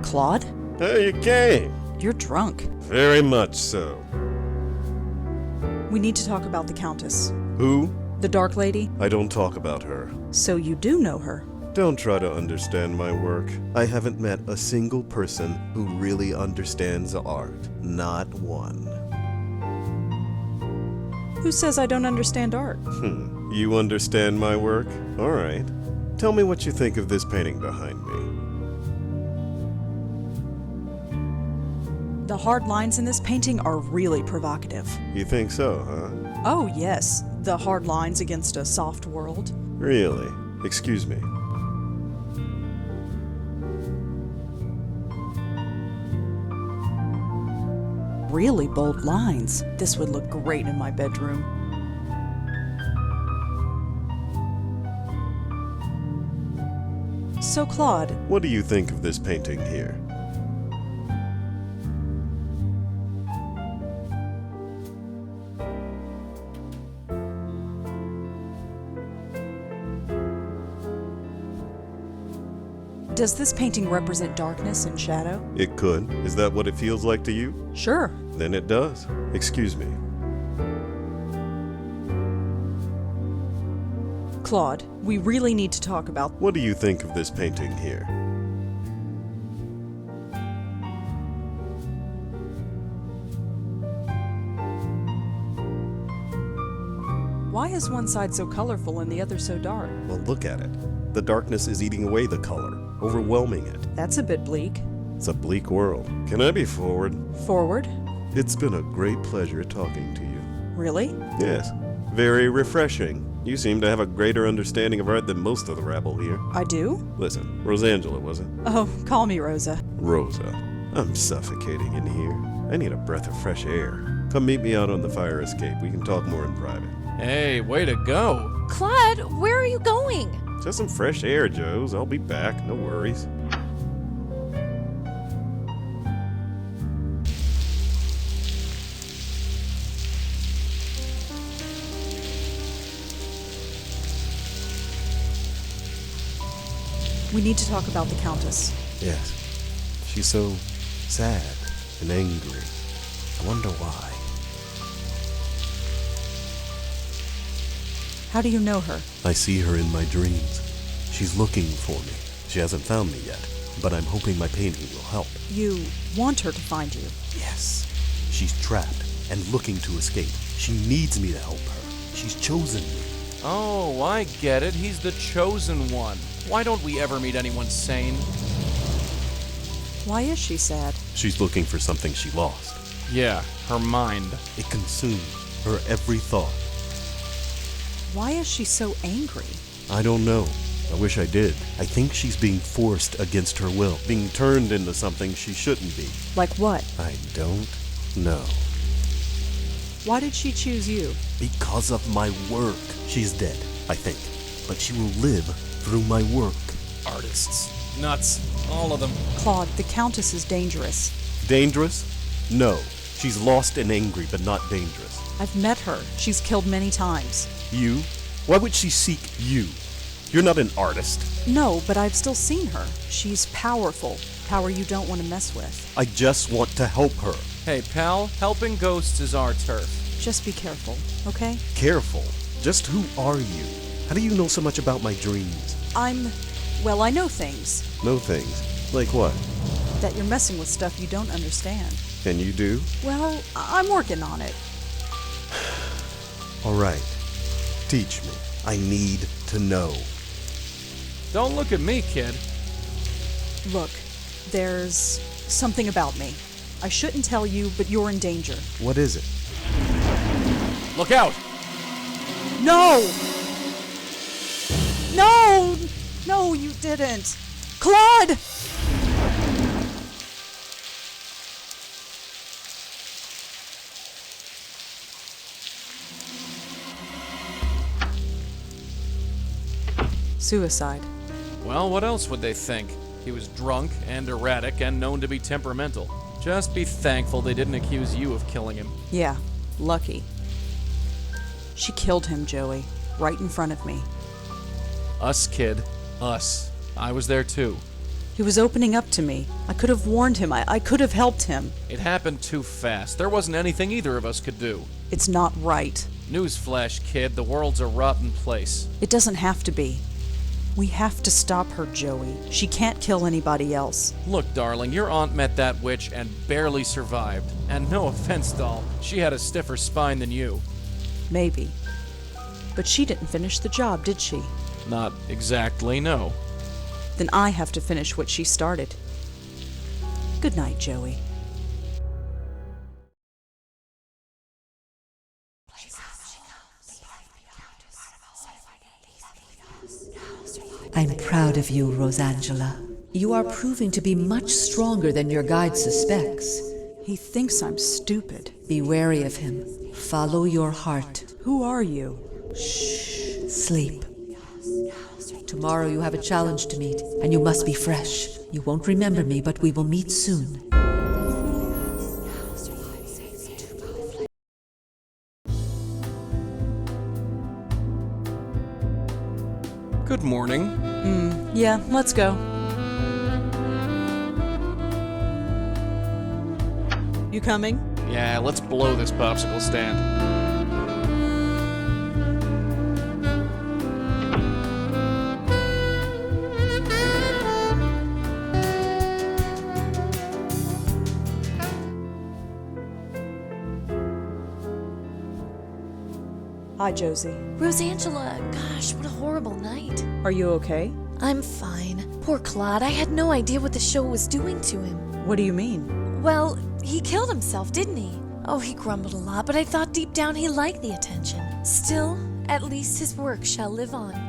Claude? Hey, you came. You're drunk. Very much so. We need to talk about the Countess. Who? The Dark Lady? I don't talk about her. So you do know her? Don't try to understand my work. I haven't met a single person who really understands art. Not one. Who says I don't understand art? You understand my work? All right. Tell me what you think of this painting behind me. The hard lines in this painting are really provocative. You think so, huh? Oh, yes. The hard lines against a soft world. Really? Excuse me. Really bold lines. This would look great in my bedroom. So, Claude, What do you think of this painting here? does this painting represent darkness and shadow? It could. Is that what it feels like to you? Sure. Then it does. Excuse me. Claude, we really need to talk about... What do you think of this painting here? Why is one side so colorful and the other so dark? Well, look at it. The darkness is eating away the color, overwhelming it. That's a bit bleak. It's a bleak world. Can I be forward? Forward? It's been a great pleasure talking to you. Really? Yes, very refreshing. You seem to have a greater understanding of art than most of the rabble here. I do? Listen, Rosangela, was it? Oh, call me Rosa. Rosa. I'm suffocating in here. I need a breath of fresh air. Come meet me out on the fire escape. We can talk more in private. Hey, way to go. Claude, where are you going? Just some fresh air, Joes. I'll be back. No worries. We need to talk about the Countess. Yes. She's so sad and angry. I wonder why. How do you know her? I see her in my dreams. She's looking for me. She hasn't found me yet, but I'm hoping my painting will help. You want her to find you? Yes. She's trapped and looking to escape. She needs me to help her. She's chosen me. Oh, I get it. He's the chosen one. Why don't we ever meet anyone sane? Why is she sad? She's looking for something she lost. Yeah, her mind. It consumes her every thought. Why is she so angry? I don't know. I wish I did. I think she's being forced against her will, being turned into something she shouldn't be. Like what? I don't know. Why did she choose you? Because of my work. She's dead, I think. But she will live through my work. Artists. Nuts. All of them. Claude, the Countess is dangerous. Dangerous? No. She's lost and angry, but not dangerous. I've met her. She's killed many times. You? Why would she seek you? You're not an artist. No, but I've still seen her. She's powerful. Power you don't want to mess with. I just want to help her. Hey, pal, helping ghosts is our turf. Just be careful, okay? Careful. Just who are you? How do you know so much about my dreams? Well, I know things. No things. Like what? That you're messing with stuff you don't understand. And you do? Well, I'm working on it. All right. Teach me. I need to know. Don't look at me, kid. Look, there's something about me. I shouldn't tell you, but you're in danger. What is it? Look out! No! No! No, you didn't. Claude! Suicide. Well, what else would they think? He was drunk and erratic and known to be temperamental. Just be thankful they didn't accuse you of killing him. Yeah, lucky. She killed him, Joey, right in front of me. Us, kid. Us. I was there too. He was opening up to me. I could have warned him. I could have helped him. It happened too fast. There wasn't anything either of us could do. It's not right. Newsflash, kid, the world's a rotten place. It doesn't have to be. We have to stop her, Joey. She can't kill anybody else. Look, darling, your aunt met that witch and barely survived. And no offense, doll, she had a stiffer spine than you. Maybe. But she didn't finish the job, did she? Not exactly, no. Then I have to finish what she started. Good night, Joey. I'm proud of you, Rosangela. You are proving to be much stronger than your guide suspects. He thinks I'm stupid. Be wary of him. Follow your heart. Who are you? Shh. Sleep. Tomorrow you have a challenge to meet, and you must be fresh. You won't remember me, but we will meet soon. Good morning. Yeah, let's go. You coming? Yeah, let's blow this popsicle stand. Hi, Josie. Rosangela, gosh, what a horrible night. Are you okay? I'm fine. Poor Claude, I had no idea what the show was doing to him. What do you mean? Well, he killed himself, didn't he? Oh, he grumbled a lot, but I thought deep down he liked the attention. Still, at least his work shall live on.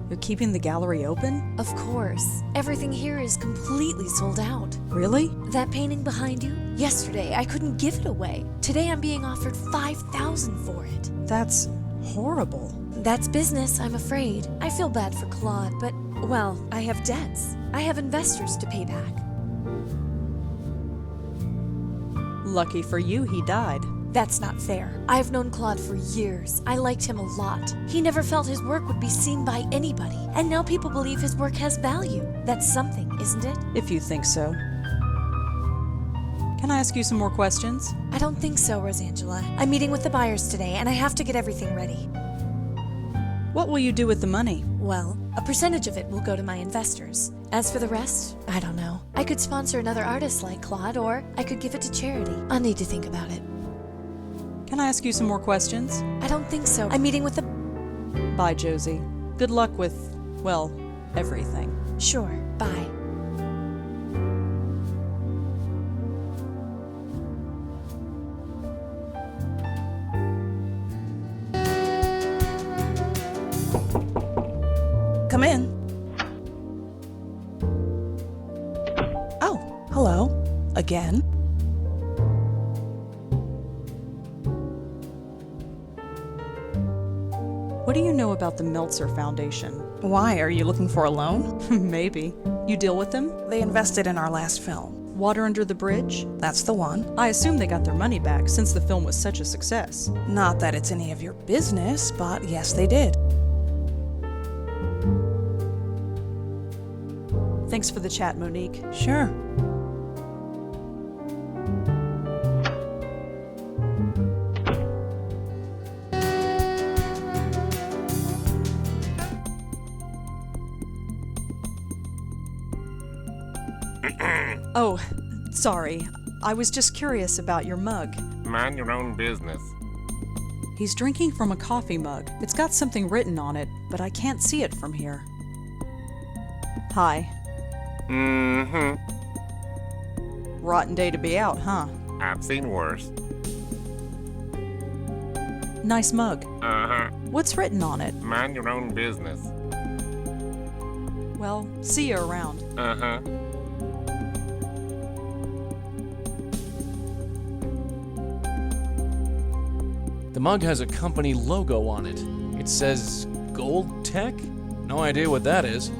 You're keeping the gallery open? Of course. Everything here is completely sold out. Really? That painting behind you? Yesterday, I couldn't give it away. Today, I'm being offered $5,000 for it. That's horrible. That's business, I'm afraid. I feel bad for Claude, but, well, I have debts. I have investors to pay back. Lucky for you, he died. That's not fair. I've known Claude for years. I liked him a lot. He never felt his work would be seen by anybody, and now people believe his work has value. That's something, isn't it? If you think so. Can I ask you some more questions? I don't think so, Rosangela. I'm meeting with the buyers today, and I have to get everything ready. What will you do with the money? Well, a percentage of it will go to my investors. As for the rest, I don't know. I could sponsor another artist like Claude, or I could give it to charity. I'll need to think about it. Can I ask you some more questions? I don't think so. I'm meeting with the... Bye, Josie. Good luck with, well, everything. Sure, bye. Come in. Oh, hello. Again. What do you know about the Meltzer Foundation? Why, are you looking for a loan? Maybe. You deal with them? They invested in our last film. Water Under the Bridge? That's the one. I assume they got their money back since the film was such a success. Not that it's any of your business, but yes, they did. Thanks for the chat, Monique. Sure. Oh, sorry. I was just curious about your mug. Mind your own business. He's drinking from a coffee mug. It's got something written on it, but I can't see it from here. Hi. Mm-hmm. Rotten day to be out, huh? I've seen worse. Nice mug. Uh-huh. What's written on it? Mind your own business. Well, see you around. Uh-huh. The mug has a company logo on it. It says Gold Tech? No idea what that is.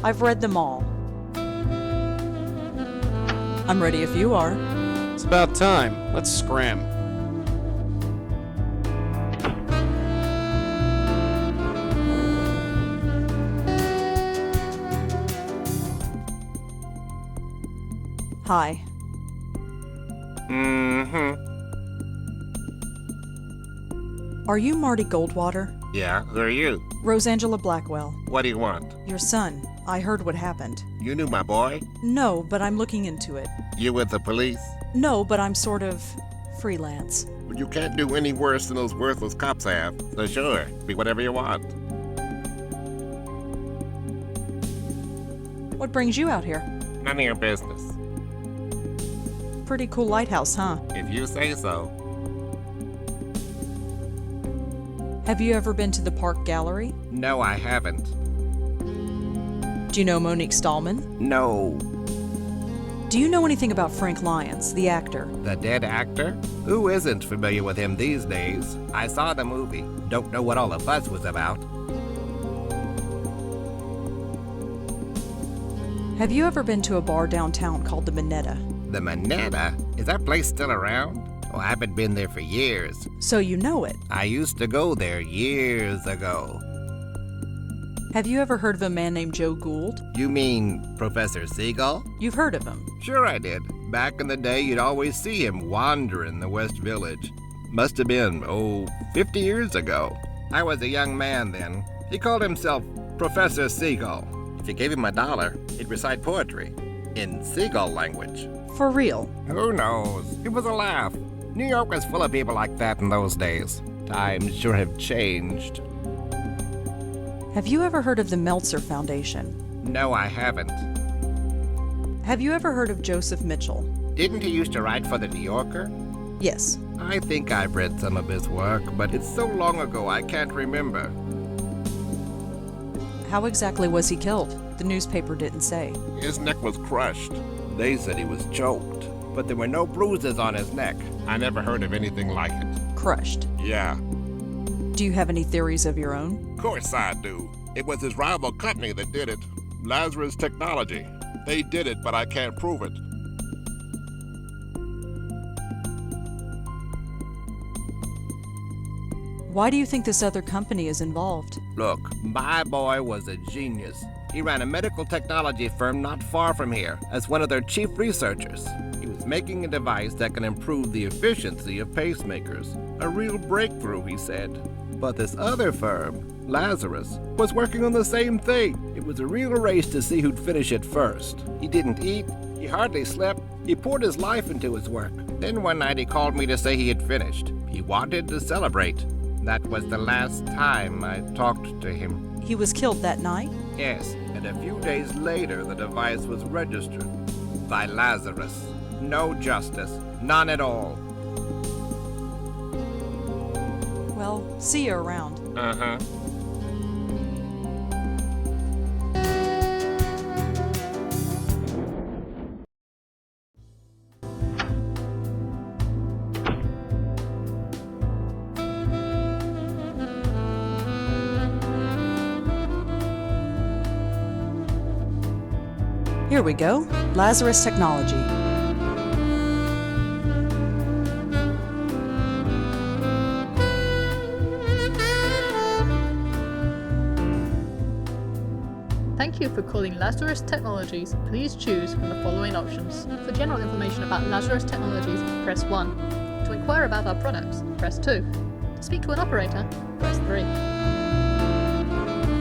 I've read them all. I'm ready if you are. It's about time. Let's scram. Hi. Mm-hmm. Are you Marty Goldwater? Yeah, who are you? Rosangela Blackwell. What do you want? Your son. I heard what happened. You knew my boy? No, but I'm looking into it. You with the police? No, but I'm sort of freelance. Well, you can't do any worse than those worthless cops have. So sure, be whatever you want. What brings you out here? None of your business. Pretty cool lighthouse, huh? If you say so. Have you ever been to the Park Gallery? No, I haven't. Do you know Monique Stallman? No. Do you know anything about Frank Lyons, the actor? The dead actor? Who isn't familiar with him these days? I saw the movie. Don't know what all the fuss was about. Have you ever been to a bar downtown called the Minetta? The Minetta? Is that place still around? Oh, I haven't been there for years. So you know it. I used to go there years ago. Have you ever heard of a man named Joe Gould? You mean Professor Seagull? You've heard of him. Sure I did. Back in the day, you'd always see him wandering the West Village. Must have been, 50 years ago. I was a young man then. He called himself Professor Seagull. If you gave him $1, he'd recite poetry in seagull language. For real. Who knows? It was a laugh. New York was full of people like that in those days. Times sure have changed. Have you ever heard of the Meltzer Foundation? No, I haven't. Have you ever heard of Joseph Mitchell? Didn't he used to write for the New Yorker? Yes. I think I've read some of his work, but it's so long ago I can't remember. How exactly was he killed? The newspaper didn't say. His neck was crushed. They said he was choked, but there were no bruises on his neck. I never heard of anything like it. Crushed. Yeah, Do you have any theories of your own? of course I do. It was his rival company that did it. Lazarus Technology. They did it, but I can't prove it. Why do you think this other company is involved? Look, my boy was a genius. He ran a medical technology firm not far from here as one of their chief researchers. He was making a device that can improve the efficiency of pacemakers. A real breakthrough, he said. But this other firm, Lazarus, was working on the same thing. It was a real race to see who'd finish it first. He didn't eat, he hardly slept, he poured his life into his work. Then one night he called me to say he had finished. He wanted to celebrate. That was the last time I talked to him. He was killed that night? Yes, and a few days later the device was registered by Lazarus. No justice, none at all. Well, see you around. Uh-huh. Here we go. Lazarus Technology. Thank you for calling Lazarus Technologies. Please choose from the following options. For general information about Lazarus Technologies, press 1. To inquire about our products, press 2. To speak to an operator, press 3.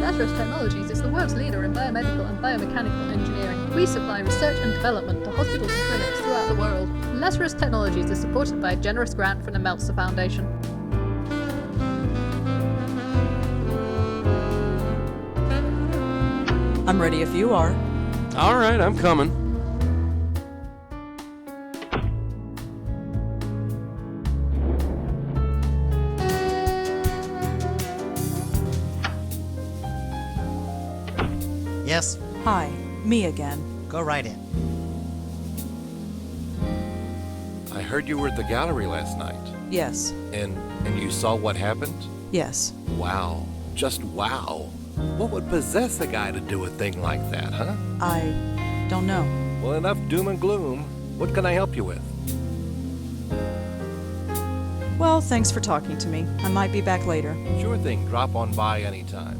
Lazarus Technologies is the world's leader in biomedical and biomechanical engineering. We supply research and development to hospitals and clinics throughout the world. Lazarus Technologies is supported by a generous grant from the Meltzer Foundation. I'm ready if you are. All right, I'm coming. Yes, Hi, me again. go right in. I heard you were at the gallery last night. Yes. And you saw what happened? Yes. Wow. Just wow. What would possess a guy to do a thing like that, huh? I don't know. Well, enough doom and gloom. What can I help you with? Well, thanks for talking to me. I might be back later. Sure thing, drop on by anytime.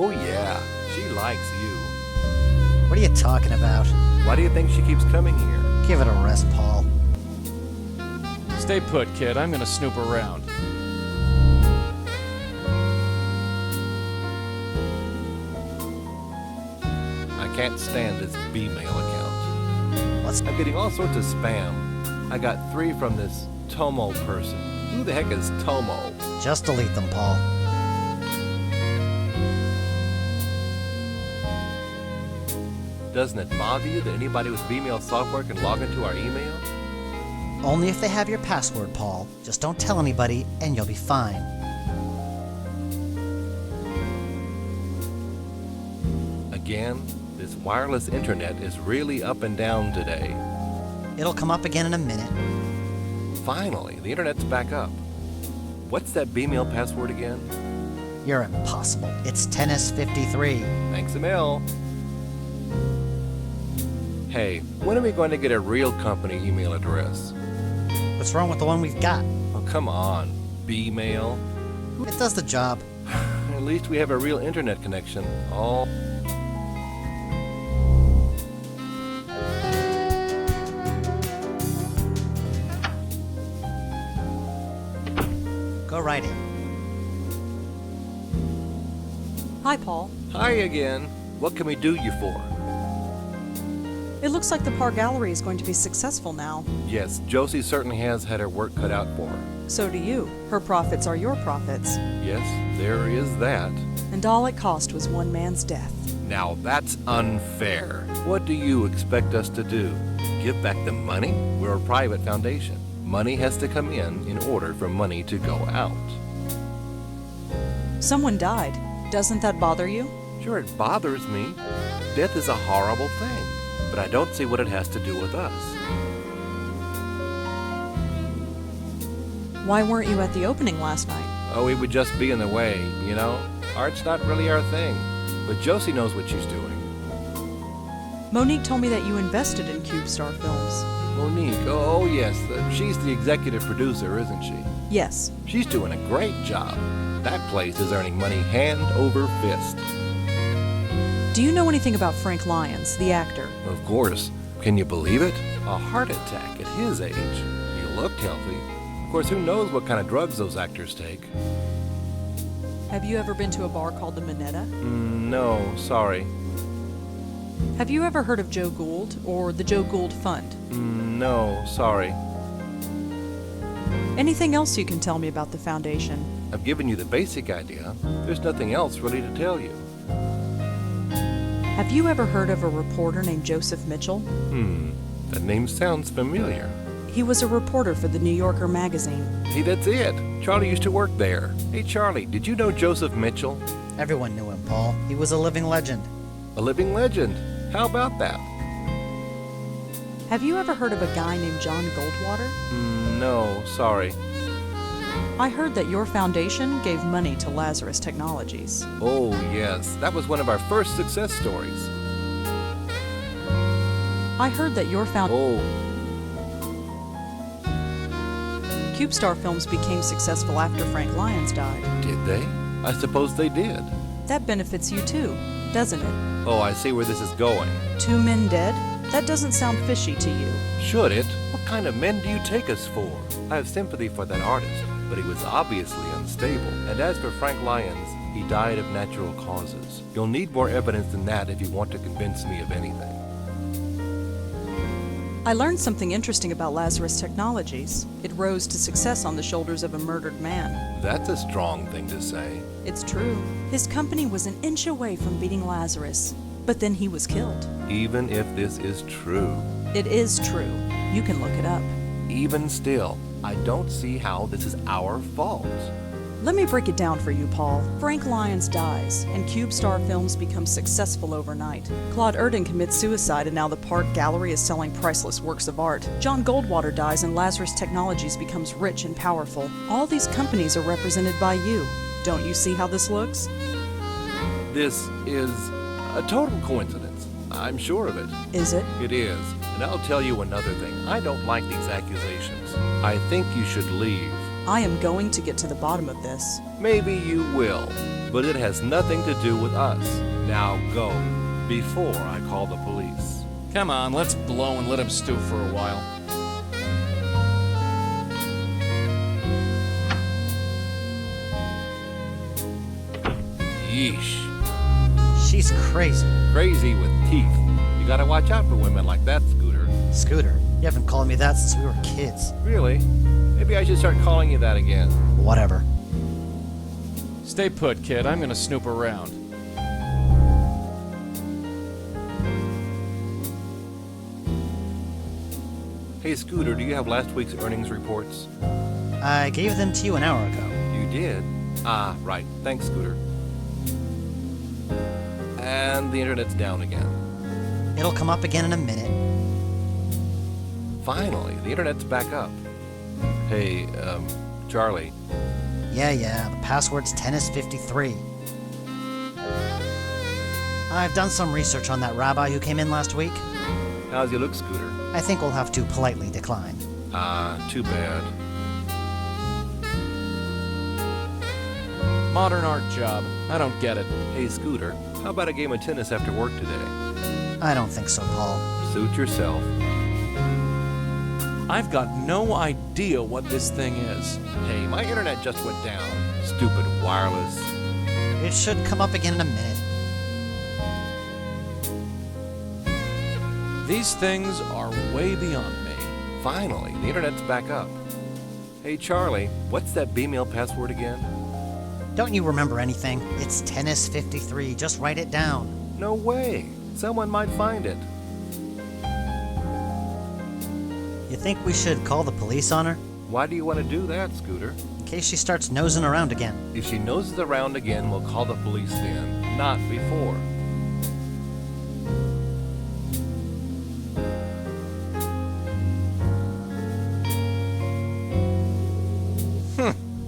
Oh yeah, she likes you. What are you talking about? Why do you think she keeps coming here? Give it a rest, Paul. Stay put, kid. I'm gonna snoop around. I can't stand this B-mail account. What's I'm getting all sorts of spam. I got 3 from this Tomo person. Who the heck is Tomo? Just delete them, Paul. Doesn't it bother you that anybody with B-mail software can log into our email? Only if they have your password, Paul. Just don't tell anybody, and you'll be fine. Again, this wireless internet is really up and down today. It'll come up again in a minute. Finally, the internet's back up. What's that B-mail password again? You're impossible. It's 10S53. Thanks a mil. Hey, when are we going to get a real company email address? What's wrong with the one we've got? Oh, come on. B-mail. It does the job. At least we have a real internet connection. All... Go right in. Hi, Paul. Hi again. What can we do you for? It looks like the Parr Gallery is going to be successful now. Yes, Josie certainly has had her work cut out for her. So do you. Her profits are your profits. Yes, there is that. And all it cost was one man's death. Now that's unfair. What do you expect us to do? Give back the money? We're a private foundation. Money has to come in order for money to go out. Someone died. Doesn't that bother you? Sure, it bothers me. Death is a horrible thing, but I don't see what it has to do with us. Why weren't you at the opening last night? Oh, it would just be in the way, you know? Art's not really our thing, but Josie knows what she's doing. Monique told me that you invested in CubeStar Films. Monique, oh yes, she's the executive producer, isn't she? Yes. She's doing a great job. That place is earning money hand over fist. Do you know anything about Frank Lyons, the actor? Of course. Can you believe it? A heart attack at his age. He looked healthy. Of course, who knows what kind of drugs those actors take? Have you ever been to a bar called the Minetta? No, sorry. Have you ever heard of Joe Gould or the Joe Gould Fund? No, sorry. Anything else you can tell me about the foundation? I've given you the basic idea. There's nothing else really to tell you. Have you ever heard of a reporter named Joseph Mitchell? That name sounds familiar. He was a reporter for the New Yorker magazine. Hey, that's it. Charlie used to work there. Hey, Charlie, did you know Joseph Mitchell? Everyone knew him, Paul. He was a living legend. A living legend. How about that? Have you ever heard of a guy named John Goldwater? No, sorry. I heard that your foundation gave money to Lazarus Technologies. Oh, yes. That was one of our first success stories. I heard that your Oh, CubeStar Films became successful after Frank Lyons died. did they? I suppose they did. That benefits you too, doesn't it? Oh, I see where this is going. 2 men dead? That doesn't sound fishy to you. Should it? What kind of men do you take us for? I have sympathy for that artist, but he was obviously unstable. And as for Frank Lyons, he died of natural causes. You'll need more evidence than that if you want to convince me of anything. I learned something interesting about Lazarus Technologies. It rose to success on the shoulders of a murdered man. That's a strong thing to say. It's true. His company was an inch away from beating Lazarus, but then he was killed. Even if this is true. It is true. You can look it up. Even still, I don't see how this is our fault. Let me break it down for you, Paul. Frank Lyons dies, and CubeStar Films becomes successful overnight. Claude Erdin commits suicide, and now the Park Gallery is selling priceless works of art. John Goldwater dies, and Lazarus Technologies becomes rich and powerful. All these companies are represented by you. Don't you see how this looks? This is a total coincidence. I'm sure of it. Is it? It is. And I'll tell you another thing. I don't like these accusations. I think you should leave. I am going to get to the bottom of this. Maybe you will, but it has nothing to do with us. Now go, before I call the police. Come on, let's blow and let him stew for a while. Yeesh. She's crazy. Crazy with teeth. You gotta watch out for women like that, Scooter. Scooter, you haven't called me that since we were kids. Really? Maybe I should start calling you that again. Whatever. Stay put, kid. I'm gonna snoop around. Hey, Scooter, do you have last week's earnings reports? I gave them to you an hour ago. You did? Ah, right. Thanks, Scooter. And the internet's down again. It'll come up again in a minute. Finally, the internet's back up. Hey, Charlie. Yeah, the password's tennis53. I've done some research on that rabbi who came in last week. How's he look, Scooter? I think we'll have to politely decline. Too bad. Modern art job. I don't get it. Hey, Scooter, how about a game of tennis after work today? I don't think so, Paul. Suit yourself. I've got no idea what this thing is. Hey, my internet just went down. Stupid wireless. It should come up again in a minute. These things are way beyond me. Finally, the internet's back up. Hey, Charlie, what's that B-mail password again? Don't you remember anything? It's tennis53. Just write it down. No way. Someone might find it. You think we should call the police on her? Why do you want to do that, Scooter? In case she starts nosing around again. If she noses around again, we'll call the police then, not before.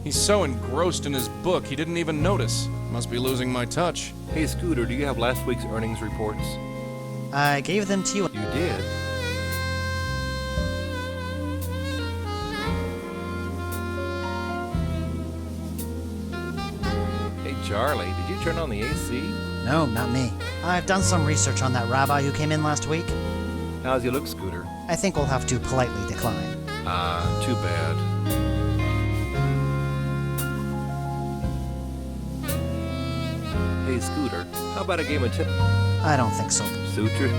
He's so engrossed in his book, he didn't even notice. Must be losing my touch. Hey, Scooter, do you have last week's earnings reports? I gave them to you. You did? Hey, Charlie, did you turn on the AC? No, not me. I've done some research on that rabbi who came in last week. How's he look, Scooter? I think we'll have to politely decline. Too bad. Hey, Scooter, how about a game of tennis? I don't think so. Suit your...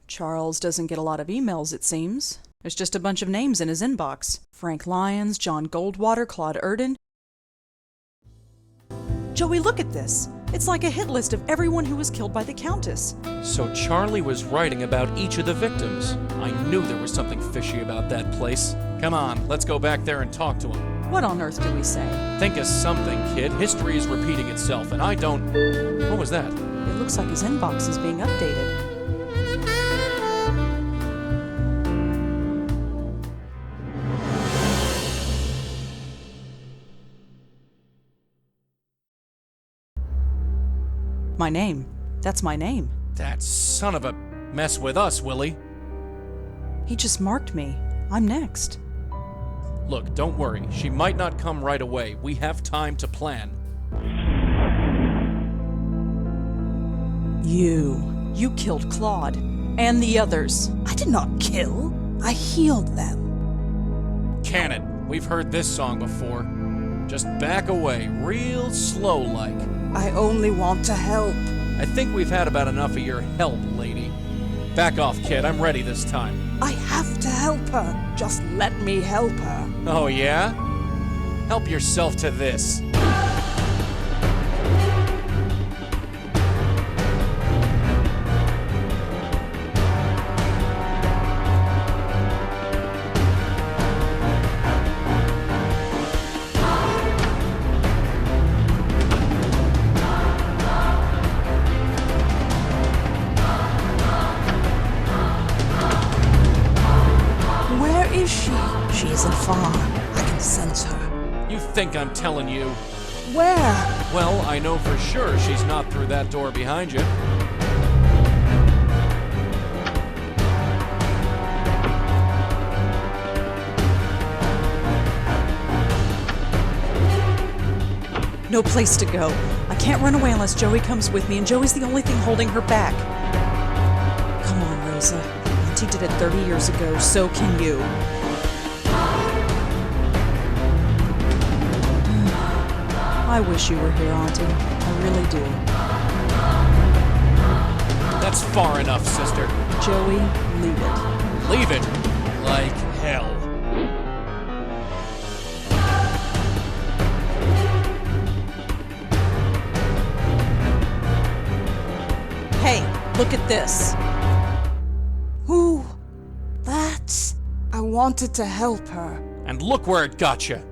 Charles doesn't get a lot of emails, it seems. There's just a bunch of names in his inbox. Frank Lyons, John Goldwater, Claude Erdin. Joey, look at this. It's like a hit list of everyone who was killed by the Countess. So Charlie was writing about each of the victims. I knew there was something fishy about that place. Come on, let's go back there and talk to him. What on earth do we say? Think of something, kid. History is repeating itself, and I don't... What was that? It looks like his inbox is being updated. My name. That's my name. That son of a... Mess with us, Willie. He just marked me. I'm next. Look, don't worry. She might not come right away. We have time to plan. You killed Claude. And the others. I did not kill. I healed them. Cannon, we've heard this song before. Just back away, real slow-like. I only want to help. I think we've had about enough of your help, lady. Back off, kid. I'm ready this time. I have to help her. Just let me help her. Oh, yeah? Help yourself to this. She isn't far. I can sense her. You think I'm telling you? Where? Well, I know for sure she's not through that door behind you. No place to go. I can't run away unless Joey comes with me, and Joey's the only thing holding her back. Come on, Rosa. Auntie did it 30 years ago, so can you. I wish you were here, Auntie. I really do. That's far enough, sister. Joey, leave it. Leave it? Like hell. Hey, look at this. Who? That's... I wanted to help her. And look where it got you.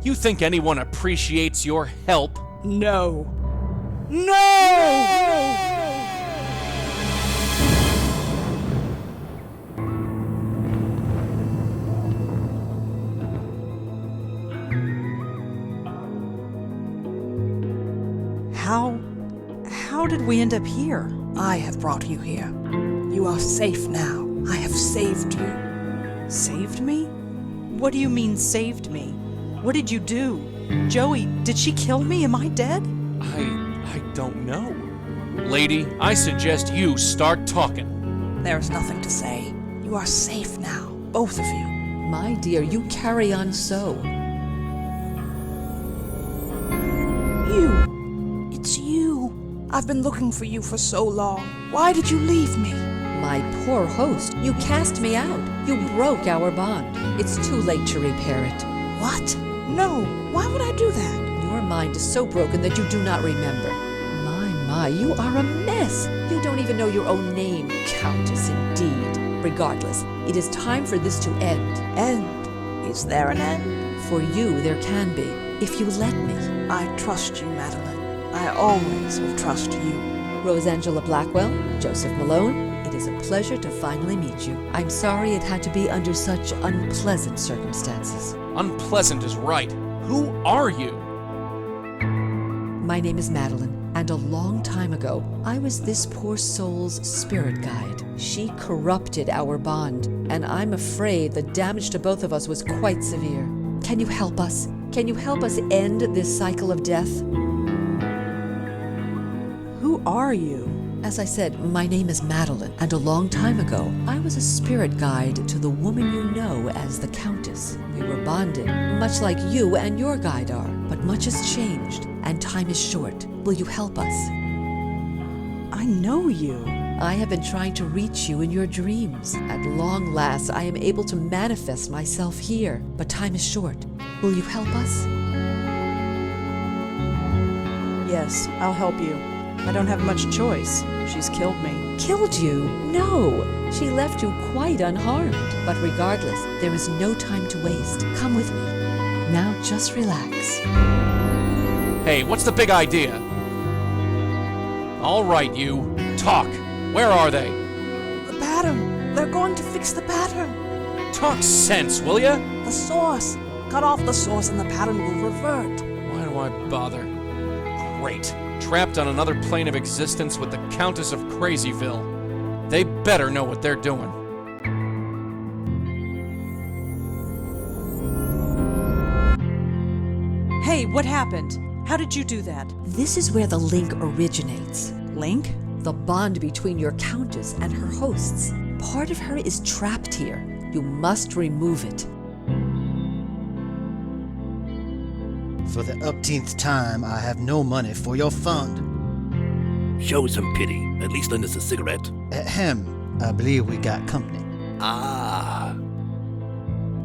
You think anyone appreciates your help? No. No! How did we end up here? I have brought you here. You are safe now. I have saved you. Saved me? What do you mean, saved me? What did you do? Joey, did she kill me? Am I dead? I don't know. Lady, I suggest you start talking. There's nothing to say. You are safe now, both of you. My dear, you carry on so. You. It's you. I've been looking for you for so long. Why did you leave me? My poor host, you cast me out. You broke our bond. It's too late to repair it. What? No, why would I do that? Your mind is so broken that you do not remember. My, you are a mess. You don't even know your own name, Countess, indeed. Regardless, it is time for this to end. End? Is there an end? For you, there can be, if you let me. I trust you, Madeline. I always will trust you. Rosangela Blackwell, Joseph Mallone, it is a pleasure to finally meet you. I'm sorry it had to be under such unpleasant circumstances. Unpleasant is right. Who are you? My name is Madeline, and a long time ago, I was this poor soul's spirit guide. She corrupted our bond, and I'm afraid the damage to both of us was quite severe. Can you help us? Can you help us end this cycle of death? Who are you? As I said, my name is Madeline, and a long time ago, I was a spirit guide to the woman you know as the Countess. We were bonded, much like you and your guide are, but much has changed, and time is short. Will you help us? I know you. I have been trying to reach you in your dreams. At long last, I am able to manifest myself here, but time is short. Will you help us? Yes, I'll help you. I don't have much choice. She's killed me. Killed you? No! She left you quite unharmed. But regardless, there is no time to waste. Come with me. Now just relax. Hey, what's the big idea? All right, you. Talk. Where are they? The pattern. They're going to fix the pattern. Talk sense, will ya? The source. Cut off the source and the pattern will revert. Why do I bother? Great. Trapped on another plane of existence with the Countess of Crazyville. They better know what they're doing. Hey, what happened? How did you do that? This is where the link originates. Link? The bond between your Countess and her hosts. Part of her is trapped here. You must remove it. For the upteenth time, I have no money for your fund. Show some pity. At least lend us a cigarette. Ahem. I believe we got company. Ah.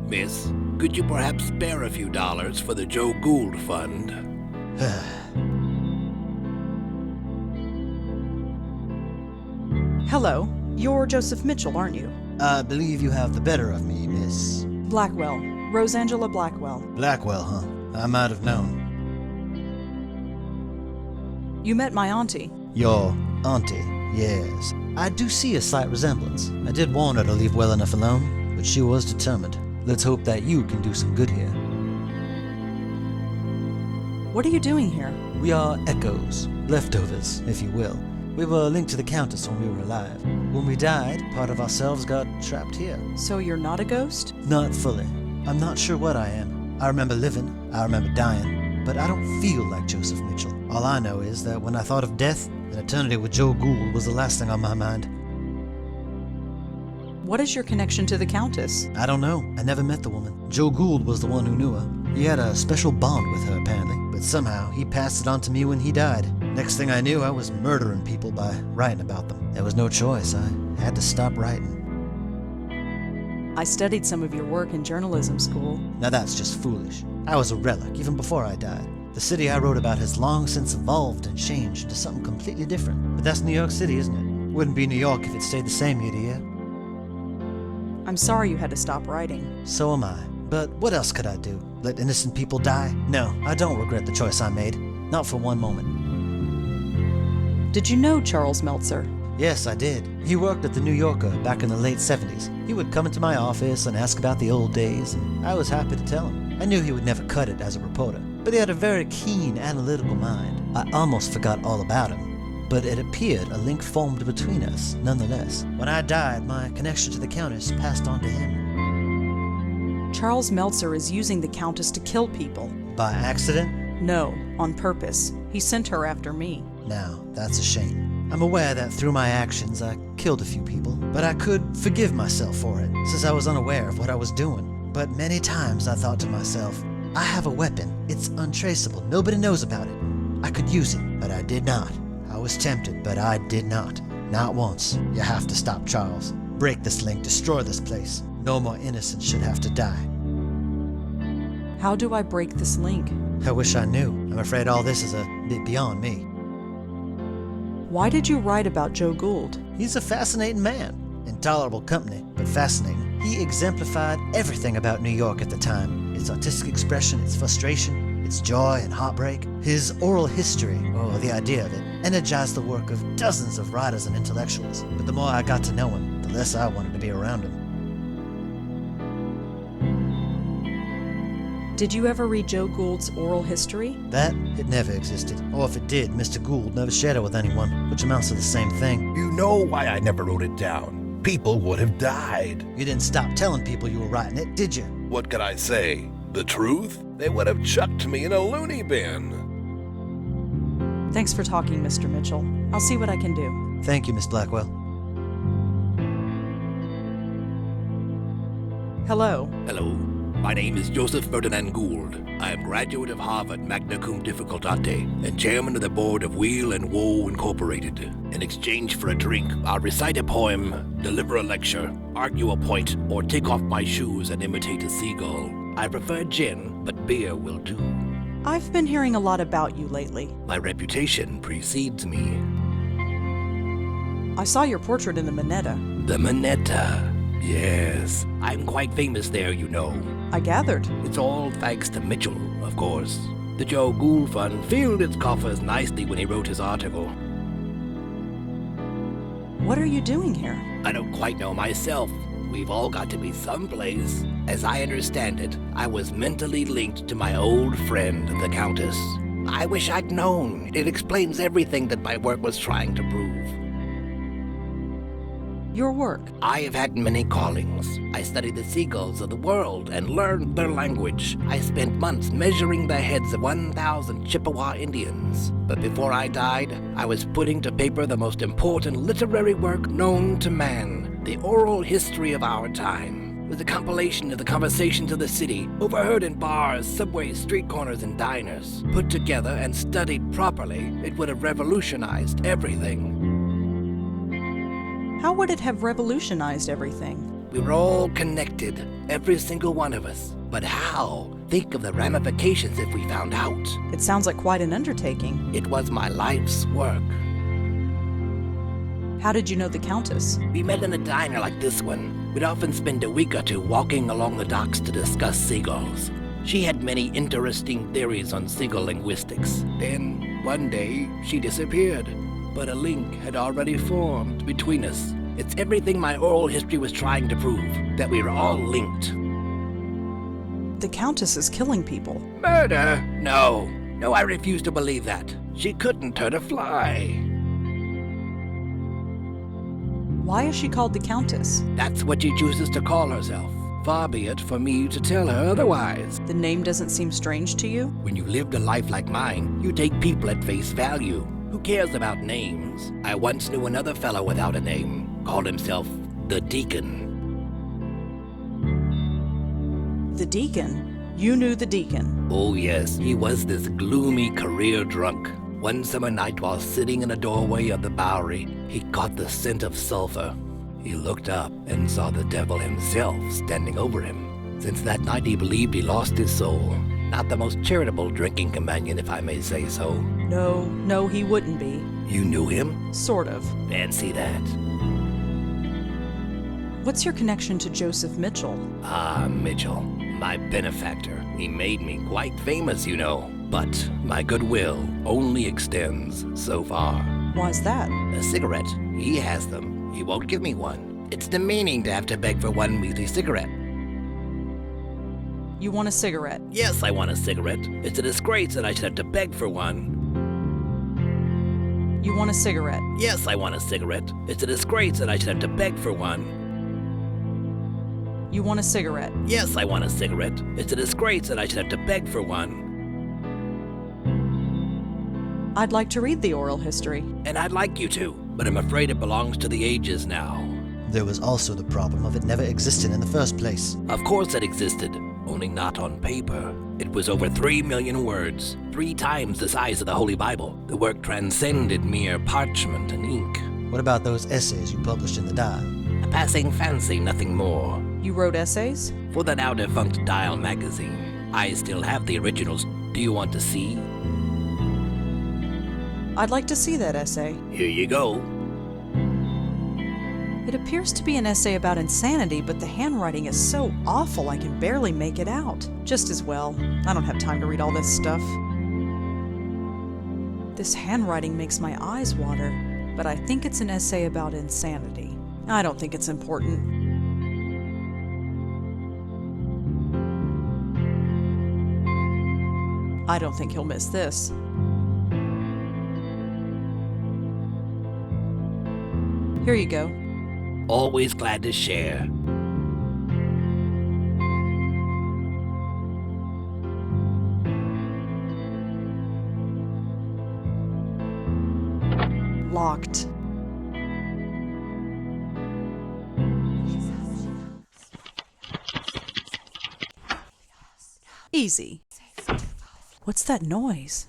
Miss, could you perhaps spare a few dollars for the Joe Gould Fund? Hello. You're Joseph Mitchell, aren't you? I believe you have the better of me, Miss Blackwell. Rosangela Blackwell. Blackwell, huh? I might have known. You met my auntie. Your auntie, yes. I do see a slight resemblance. I did warn her to leave well enough alone, but she was determined. Let's hope that you can do some good here. What are you doing here? We are echoes, leftovers, if you will. We were linked to the Countess when we were alive. When we died, part of ourselves got trapped here. So you're not a ghost? Not fully. I'm not sure what I am. I remember living, I remember dying, but I don't feel like Joseph Mitchell. All I know is that when I thought of death, an eternity with Joe Gould was the last thing on my mind. What is your connection to the Countess? I don't know. I never met the woman. Joe Gould was the one who knew her. He had a special bond with her, apparently, but somehow he passed it on to me when he died. Next thing I knew, I was murdering people by writing about them. There was no choice. I had to stop writing. I studied some of your work in journalism school. Now that's just foolish. I was a relic, even before I died. The city I wrote about has long since evolved and changed into something completely different. But that's New York City, isn't it? Wouldn't be New York if it stayed the same year to year. I'm sorry you had to stop writing. So am I. But what else could I do? Let innocent people die? No, I don't regret the choice I made. Not for one moment. Did you know Charles Meltzer? Yes, I did. He worked at the New Yorker back in the late 70s. He would come into my office and ask about the old days, and I was happy to tell him. I knew he would never cut it as a reporter, but he had a very keen, analytical mind. I almost forgot all about him, but it appeared a link formed between us, nonetheless. When I died, my connection to the Countess passed on to him. Charles Meltzer is using the Countess to kill people. By accident? No, on purpose. He sent her after me. Now, that's a shame. I'm aware that through my actions I killed a few people, but I could forgive myself for it, since I was unaware of what I was doing. But many times I thought to myself, I have a weapon. It's untraceable. Nobody knows about it. I could use it, but I did not. I was tempted, but I did not. Not once. You have to stop, Charles. Break this link, destroy this place. No more innocents should have to die. How do I break this link? I wish I knew. I'm afraid all this is a bit beyond me. Why did you write about Joe Gould? He's a fascinating man. Intolerable company, but fascinating. He exemplified everything about New York at the time. Its artistic expression, its frustration, its joy and heartbreak. His oral history, or the idea of it, energized the work of dozens of writers and intellectuals. But the more I got to know him, the less I wanted to be around him. Did you ever read Joe Gould's oral history? That, it never existed. Or if it did, Mr. Gould never shared it with anyone, which amounts to the same thing. You know why I never wrote it down. People would have died. You didn't stop telling people you were writing it, did you? What could I say? The truth? They would have chucked me in a loony bin. Thanks for talking, Mr. Mitchell. I'll see what I can do. Thank you, Miss Blackwell. Hello. Hello. My name is Joseph Ferdinand Gould. I am graduate of Harvard magna cum difficultate and chairman of the board of Wheel and Woe Incorporated. In exchange for a drink, I'll recite a poem, deliver a lecture, argue a point, or take off my shoes and imitate a seagull. I prefer gin, but beer will do. I've been hearing a lot about you lately. My reputation precedes me. I saw your portrait in the Minetta. The Minetta. Yes, I'm quite famous there, you know. I gathered. It's all thanks to Mitchell, of course. The Joe Gould Fund filled its coffers nicely when he wrote his article. What are you doing here? I don't quite know myself. We've all got to be someplace. As I understand it, I was mentally linked to my old friend, the Countess. I wish I'd known. It explains everything that my work was trying to prove. Your work. I have had many callings. I studied the seagulls of the world and learned their language. I spent months measuring the heads of 1,000 Chippewa Indians. But before I died, I was putting to paper the most important literary work known to man, the oral history of our time. It was a compilation of the conversations of the city, overheard in bars, subways, street corners, and diners. Put together and studied properly, it would have revolutionized everything. How would it have revolutionized everything? We were all connected, every single one of us. But how? Think of the ramifications if we found out. It sounds like quite an undertaking. It was my life's work. How did you know the Countess? We met in a diner like this one. We'd often spend a week or two walking along the docks to discuss seagulls. She had many interesting theories on seagull linguistics. Then, one day, she disappeared. But a link had already formed between us. It's everything my oral history was trying to prove, that we were all linked. The Countess is killing people. Murder? No. No, I refuse to believe that. She couldn't hurt a fly. Why is she called the Countess? That's what she chooses to call herself. Far be it for me to tell her otherwise. The name doesn't seem strange to you? When you lived a life like mine, you take people at face value. Who cares about names? I once knew another fellow without a name. Called himself the Deacon. The Deacon? You knew the Deacon? Oh yes, he was this gloomy career drunk. One summer night while sitting in a doorway of the Bowery, he caught the scent of sulfur. He looked up and saw the devil himself standing over him. Since that night he believed he lost his soul. Not the most charitable drinking companion, if I may say so. No, he wouldn't be. You knew him? Sort of. Fancy that. What's your connection to Joseph Mitchell? Ah, Mitchell, my benefactor. He made me quite famous, you know. But my goodwill only extends so far. Why's that? A cigarette. He has them. He won't give me one. It's demeaning to have to beg for one measly cigarette. You want a cigarette? Yes, I want a cigarette. It's a disgrace that I should have to beg for one. You want a cigarette? Yes, I want a cigarette. It's a disgrace that I should have to beg for one. You want a cigarette? Yes, I want a cigarette. It's a disgrace that I should have to beg for one. I'd like to read the oral history. And I'd like you to, but I'm afraid it belongs to the ages now. There was also the problem of it never existing in the first place. Of course it existed, only not on paper. It was over 3 million words, 3 times the size of the Holy Bible. The work transcended mere parchment and ink. What about those essays you published in the Dial? A passing fancy, nothing more. You wrote essays? For the now-defunct Dial magazine. I still have the originals. Do you want to see? I'd like to see that essay. Here you go. It appears to be an essay about insanity, but the handwriting is so awful I can barely make it out. Just as well. I don't have time to read all this stuff. This handwriting makes my eyes water, but I think it's an essay about insanity. I don't think it's important. I don't think he'll miss this. Here you go. Always glad to share. Locked. Easy. What's that noise?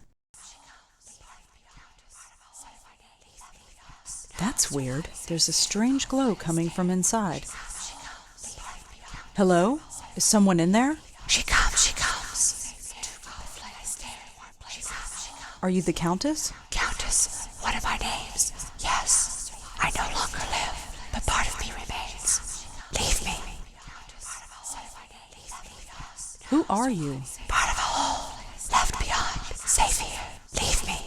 That's weird. There's a strange glow coming from inside. Hello? Is someone in there? She comes, she comes. Are you the Countess? Countess, one of our names. Yes, I no longer live, but part of me remains. Leave me. Who are you? Part of a whole, left beyond, safe here. Leave me.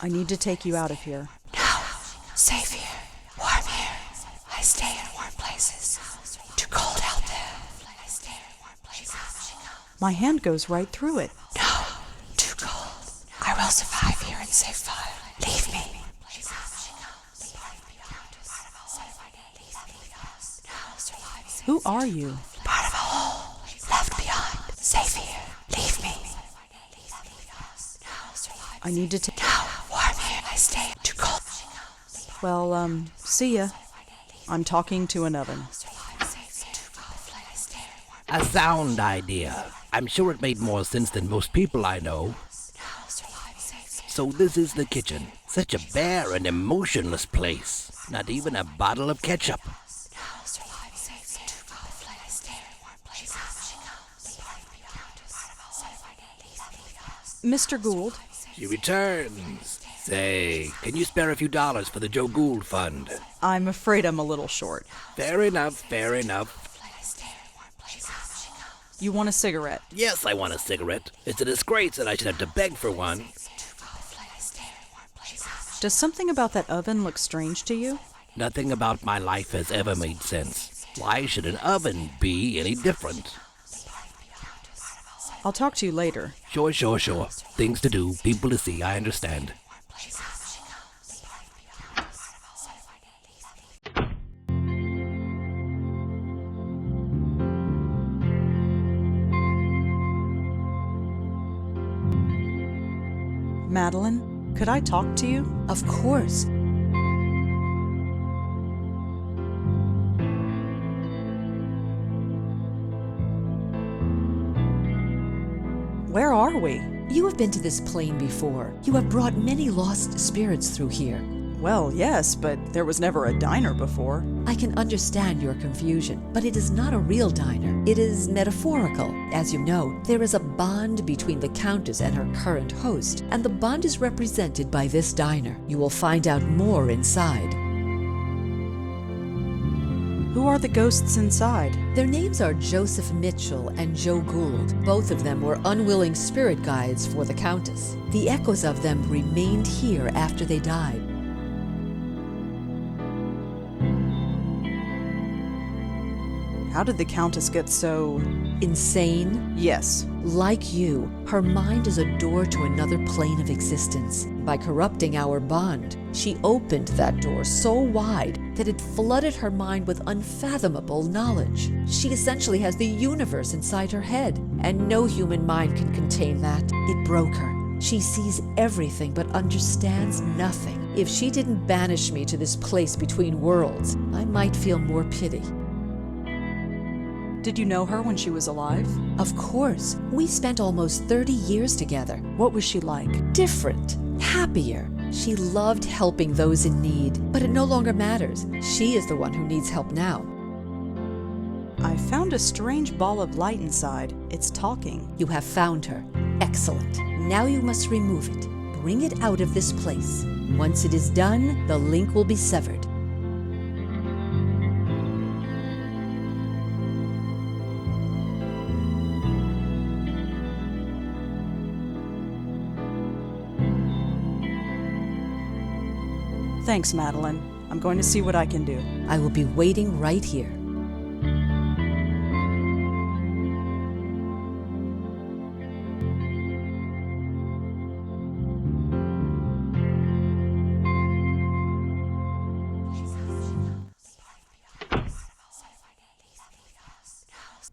I need to take you out of here. No, safe here, warm here. I stay in warm places. Too cold out there. My hand goes right through it. No, too cold. I will survive here in safe fire. Leave me. Who are you? Part of a whole, left behind, safe here, leave me. I need to take... Now, warm here, I stay too cold. Well, see ya. I'm talking to an oven. A sound idea. I'm sure it made more sense than most people I know. So this is the kitchen. Such a bare and emotionless place. Not even a bottle of ketchup. Mr. Gould, She returns. Say, can you spare a few dollars for the Joe Gould Fund? I'm afraid I'm a little short. Fair enough, fair enough. You want a cigarette? Yes, I want a cigarette. It's a disgrace that I should have to beg for one. Does something about that oven look strange to you? Nothing about my life has ever made sense. Why should an oven be any different? I'll talk to you later. Sure. Things to do, people to see, I understand. Madeline, could I talk to you? Of course. Where are we? You have been to this plane before. You have brought many lost spirits through here. Well, yes, but there was never a diner before. I can understand your confusion, but it is not a real diner. It is metaphorical. As you know, there is a bond between the Countess and her current host, and the bond is represented by this diner. You will find out more inside. Who are the ghosts inside? Their names are Joseph Mitchell and Joe Gould. Both of them were unwilling spirit guides for the Countess. The echoes of them remained here after they died. How did the Countess get so... insane? Yes. Like you, her mind is a door to another plane of existence. By corrupting our bond, she opened that door so wide that it flooded her mind with unfathomable knowledge. She essentially has the universe inside her head, and no human mind can contain that. It broke her. She sees everything but understands nothing. If she didn't banish me to this place between worlds, I might feel more pity. Did you know her when she was alive? Of course. We spent almost 30 years together. What was she like? Different. Happier. She loved helping those in need, but it no longer matters. She is the one who needs help now. I found a strange ball of light inside. It's talking. You have found her. Excellent. Now you must remove it. Bring it out of this place. Once it is done, the link will be severed. Thanks, Madeline. I'm going to see what I can do. I will be waiting right here.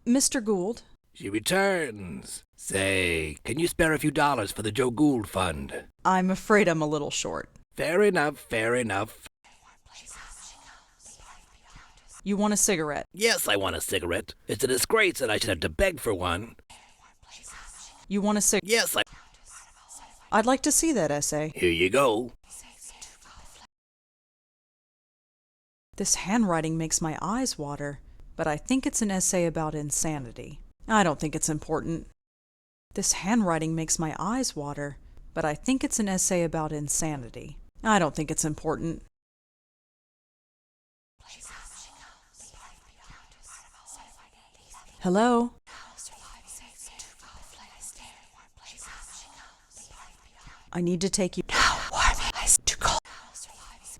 Mr. Gould? She returns. Say, can you spare a few dollars for the Joe Gould Fund? I'm afraid I'm a little short. Fair enough, fair enough. You want a cigarette? Yes, I want a cigarette. It's a disgrace that I should have to beg for one. You want a cigarette? Yes, I'd like to see that essay. Here you go. This handwriting makes my eyes water, but I think it's an essay about insanity. I don't think it's important. This handwriting makes my eyes water, but I think it's an essay about insanity. I don't think it's important. Hello? I need to take you... Now, warm it, too cold.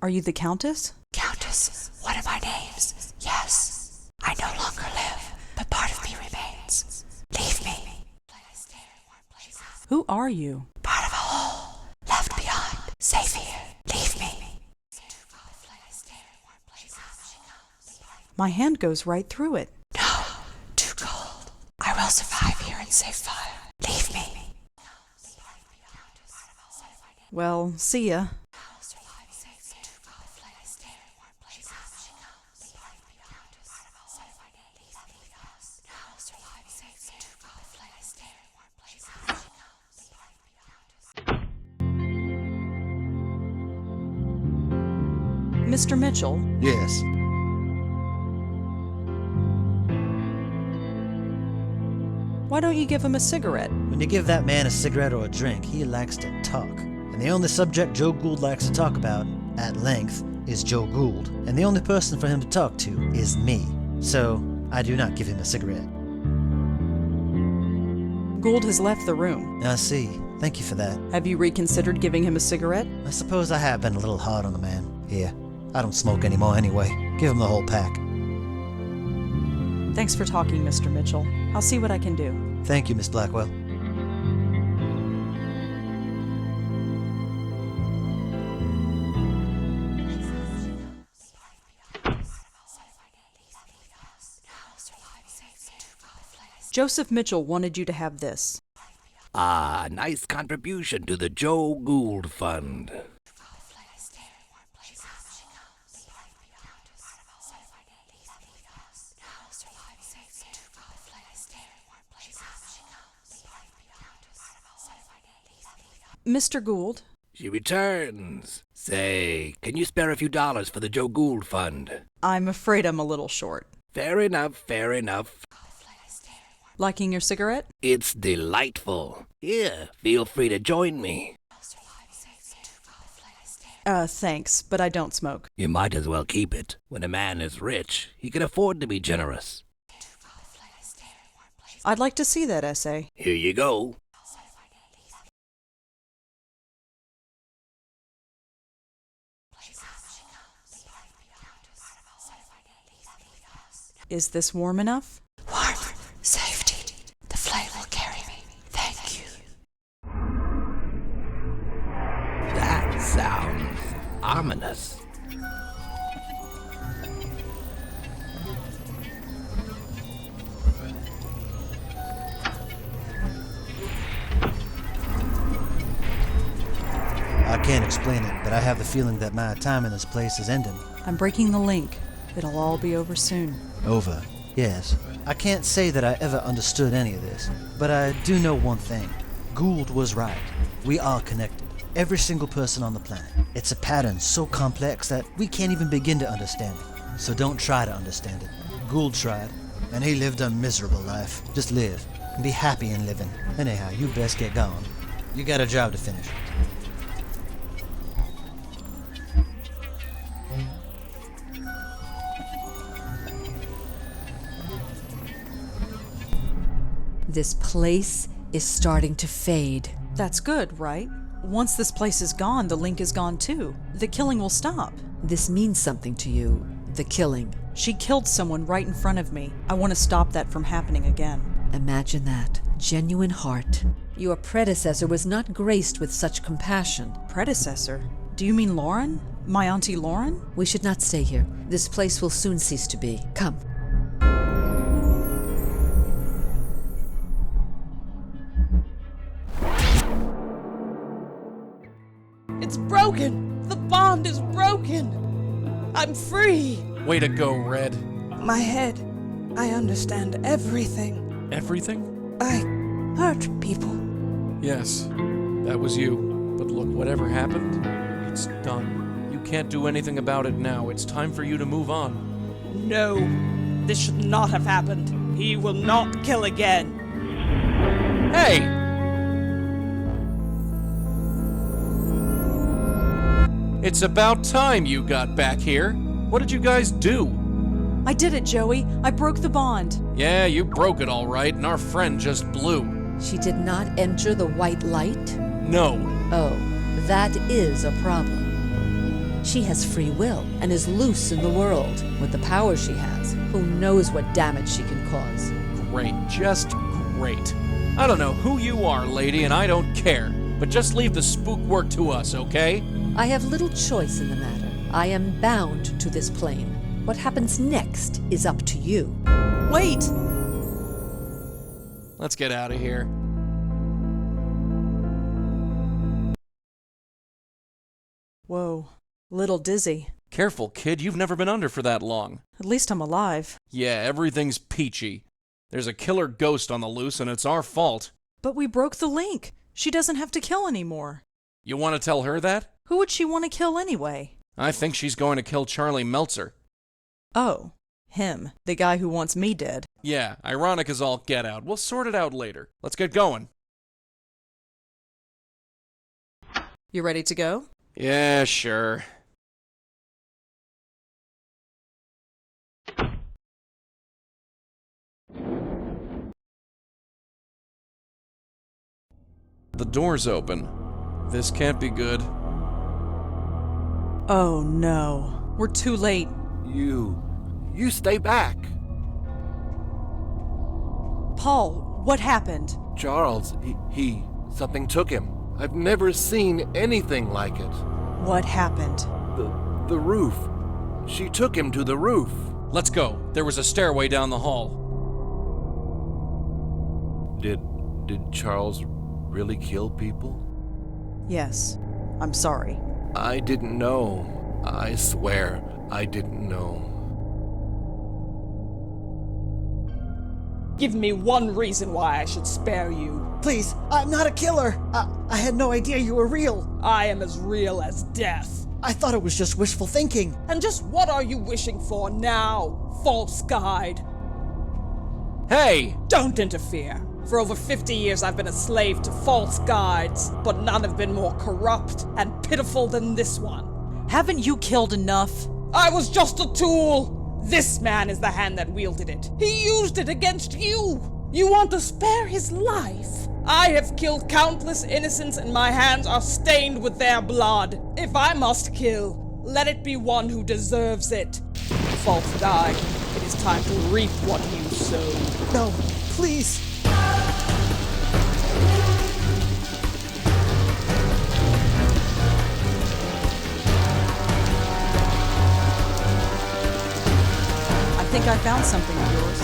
Are you the Countess? Countess, one of our names. Yes, I no longer live, but part of me remains. Leave me. Who are you? Part of a whole, left behind, safe here. Leave me. My hand goes right through it. No, too cold. I will survive here and save fire. Leave me. Well, see ya. Mr. Mitchell, Yes. why don't you give him a cigarette? When you give that man a cigarette or a drink, he likes to talk. And the only subject Joe Gould likes to talk about, at length, is Joe Gould. And the only person for him to talk to is me. So, I do not give him a cigarette. Gould has left the room. I see. Thank you for that. Have you reconsidered giving him a cigarette? I suppose I have been a little hard on the man. Here, I don't smoke anymore anyway. Give him the whole pack. Thanks for talking, Mr. Mitchell. I'll see what I can do. Thank you, Miss Blackwell. Joseph Mitchell wanted you to have this. Ah, nice contribution to the Joe Gould Fund. Mr. Gould? She returns. Say, can you spare a few dollars for the Joe Gould Fund? I'm afraid I'm a little short. Fair enough, fair enough. Liking your cigarette? It's delightful. Here, feel free to join me. Thanks, but I don't smoke. You might as well keep it. When a man is rich, he can afford to be generous. I'd like to see that essay. Here you go. Is this warm enough? Warmth, safety. The flame will carry me. Thank you. That sounds ominous. I can't explain it, but I have the feeling that my time in this place is ending. I'm breaking the link. It'll all be over soon. Over. Yes. I can't say that I ever understood any of this, but I do know one thing. Gould was right. We are connected. Every single person on the planet. It's a pattern so complex that we can't even begin to understand it. So don't try to understand it. Gould tried, and he lived a miserable life. Just live, and be happy in living. Anyhow, you best get going. You got a job to finish. This place is starting to fade. That's good, right? Once this place is gone, the link is gone too. The killing will stop. This means something to you, the killing. She killed someone right in front of me. I want to stop that from happening again. Imagine that. Genuine heart. Your predecessor was not graced with such compassion. Predecessor? Do you mean Lauren? My Auntie Lauren? We should not stay here. This place will soon cease to be. Come. It's broken! The bond is broken! I'm free! Way to go, Red. My head. I understand everything. Everything? I hurt people. Yes, that was you. But look, whatever happened, it's done. You can't do anything about it now. It's time for you to move on. No, this should not have happened. He will not kill again. Hey! It's about time you got back here. What did you guys do? I did it, Joey. I broke the bond. Yeah, you broke it all right, and our friend just blew. She did not enter the white light? No. Oh, that is a problem. She has free will and is loose in the world. With the power she has, who knows what damage she can cause. Great, just great. I don't know who you are, lady, and I don't care. But just leave the spook work to us, okay? I have little choice in the matter. I am bound to this plane. What happens next is up to you. Wait! Let's get out of here. Whoa. Little dizzy. Careful, kid. You've never been under for that long. At least I'm alive. Yeah, everything's peachy. There's a killer ghost on the loose, and it's our fault. But we broke the link. She doesn't have to kill anymore. You want to tell her that? Who would she want to kill anyway? I think she's going to kill Charlie Meltzer. Oh, him. The guy who wants me dead. Yeah, ironic as all get out. We'll sort it out later. Let's get going. You ready to go? Yeah, sure. The door's open. This can't be good. Oh no. We're too late. You stay back. Paul, what happened? Charles, something took him. I've never seen anything like it. What happened? The roof. She took him to the roof. Let's go. There was a stairway down the hall. Did Charles really kill people? Yes. I'm sorry. I didn't know. I swear I didn't know. Give me one reason why I should spare you. Please, I'm not a killer. I had no idea you were real. I am as real as death. I thought it was just wishful thinking. And just what are you wishing for now, false guide? Hey! Don't interfere. For over 50 years I've been a slave to false guides, but none have been more corrupt and pitiful than this one. Haven't you killed enough? I was just a tool. This man is the hand that wielded it. He used it against you. You want to spare his life? I have killed countless innocents and my hands are stained with their blood. If I must kill, let it be one who deserves it. False guide, it is time to reap what you sowed. No, please. I think I found something of yours.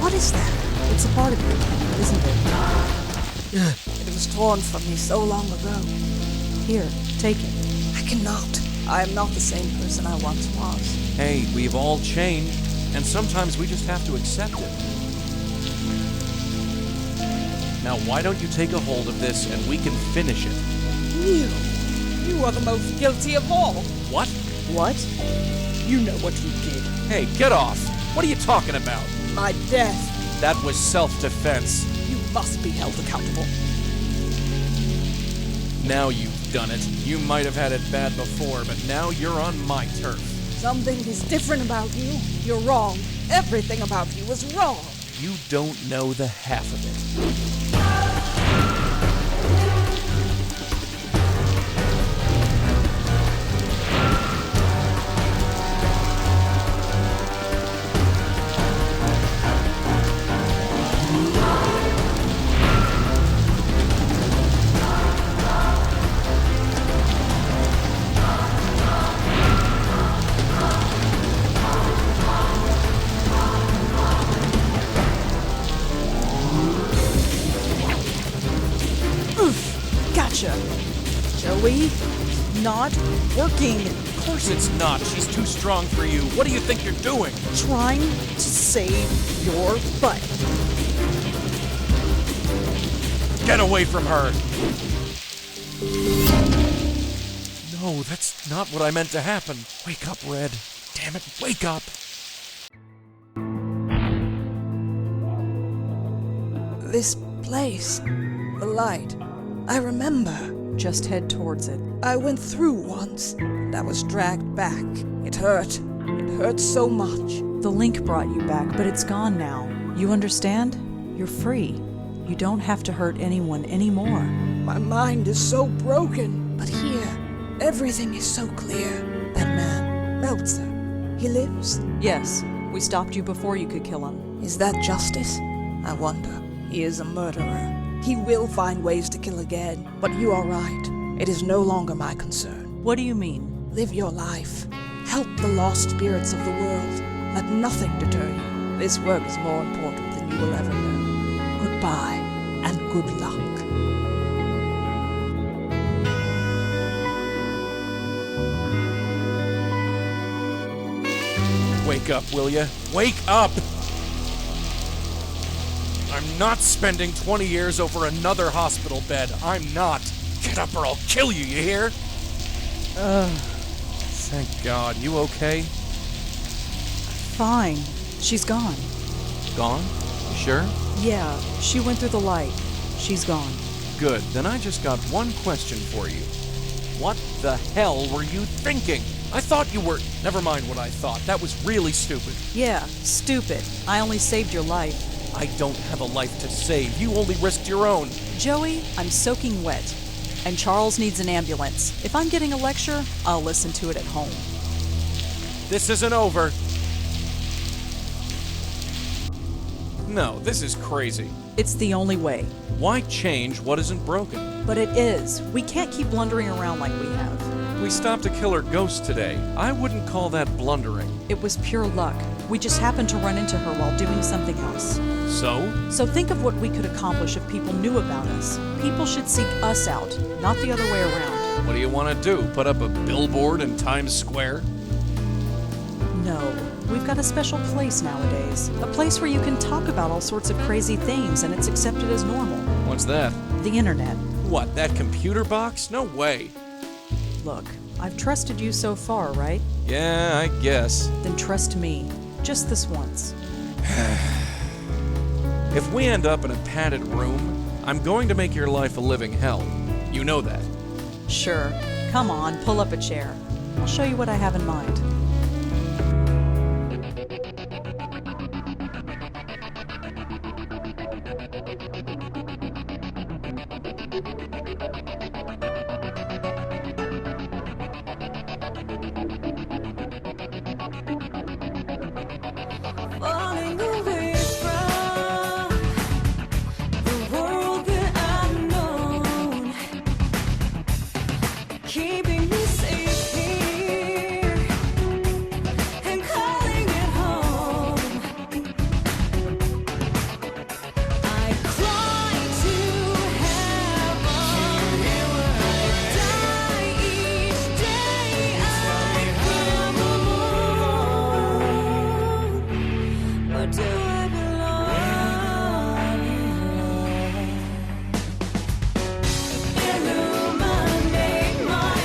What is that? It's a part of you, isn't it? It was torn from me so long ago. Here, take it. I cannot. I am not the same person I once was. Hey, we've all changed, and sometimes we just have to accept it. Now, why don't you take a hold of this and we can finish it? You are the most guilty of all. What? What? You know what you did. Hey, get off! What are you talking about? My death. That was self-defense. You must be held accountable. Now you've done it. You might have had it bad before, but now you're on my turf. Something is different about you. You're wrong. Everything about you is wrong. You don't know the half of it. Gotcha. Joey, not working. Of course it's not. She's too strong for you. What do you think you're doing? Trying to save your butt. Get away from her! No, that's not what I meant to happen. Wake up, Red. Damn it, wake up! This place, the light, I remember. Just head towards it. I went through once, and I was dragged back. It hurt. It hurt so much. The link brought you back, but it's gone now. You understand? You're free. You don't have to hurt anyone anymore. My mind is so broken, but here, everything is so clear. That man, Meltzer, he lives? Yes, we stopped you before you could kill him. Is that justice? I wonder. He is a murderer. He will find ways to kill again, but you are right. It is no longer my concern. What do you mean? Live your life. Help the lost spirits of the world. Let nothing deter you. This work is more important than you will ever know. Goodbye, and good luck. Wake up, will ya? Wake up! I'm not spending 20 years over another hospital bed. I'm not. Get up or I'll kill you, you hear? Thank God. You okay? Fine. She's gone. Gone? You sure? Yeah, she went through the light. She's gone. Good. Then I just got one question for you. What the hell were you thinking? I thought you were... Never mind what I thought. That was really stupid. Yeah, stupid. I only saved your life. I don't have a life to save. You only risked your own. Joey, I'm soaking wet. And Charles needs an ambulance. If I'm getting a lecture, I'll listen to it at home. This isn't over. No, this is crazy. It's the only way. Why change what isn't broken? But it is. We can't keep blundering around like we have. We stopped a killer ghost today. I wouldn't call that blundering. It was pure luck. We just happened to run into her while doing something else. So? So think of what we could accomplish if people knew about us. People should seek us out, not the other way around. What do you want to do? Put up a billboard in Times Square? No. We've got a special place nowadays. A place where you can talk about all sorts of crazy things and it's accepted as normal. What's that? The internet. What, that computer box? No way. Look, I've trusted you so far, right? Yeah, I guess. Then trust me. Just this once. If we end up in a padded room, I'm going to make your life a living hell. You know that. Sure. Come on, pull up a chair. I'll show you what I have in mind. Falling away from the world that I've known, keeping me safe here and calling it home. I cry to heaven, die each day I am alone. Where do I belong? Illuminate my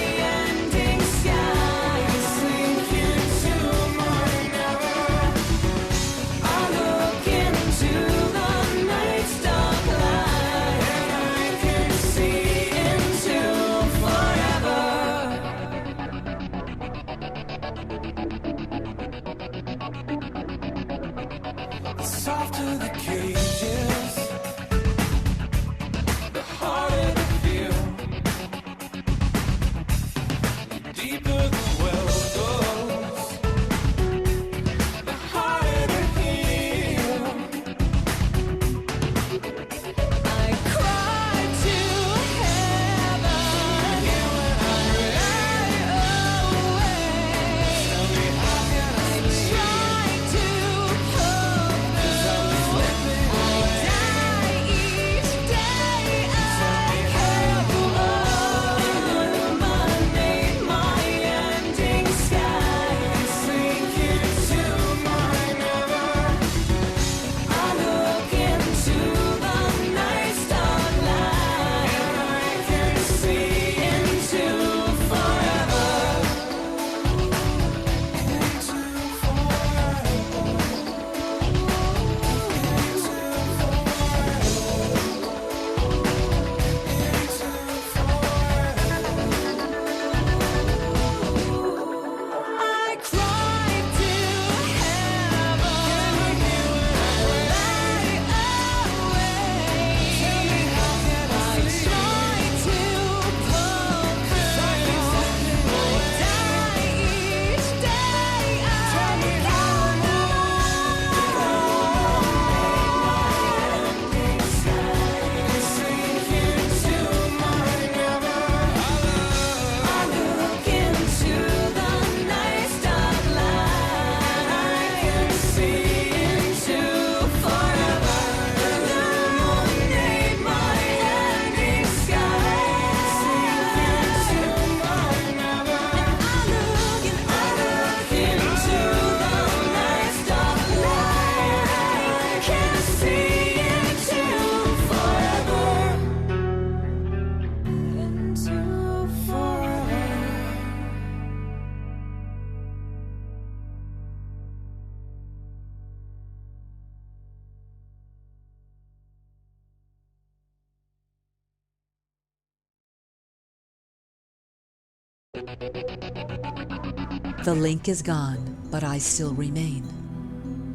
The link is gone, but I still remain.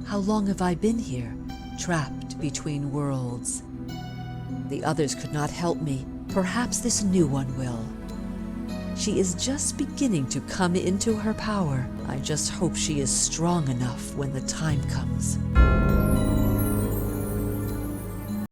How long have I been here, trapped between worlds? The others could not help me. Perhaps this new one will. She is just beginning to come into her power. I just hope she is strong enough when the time comes.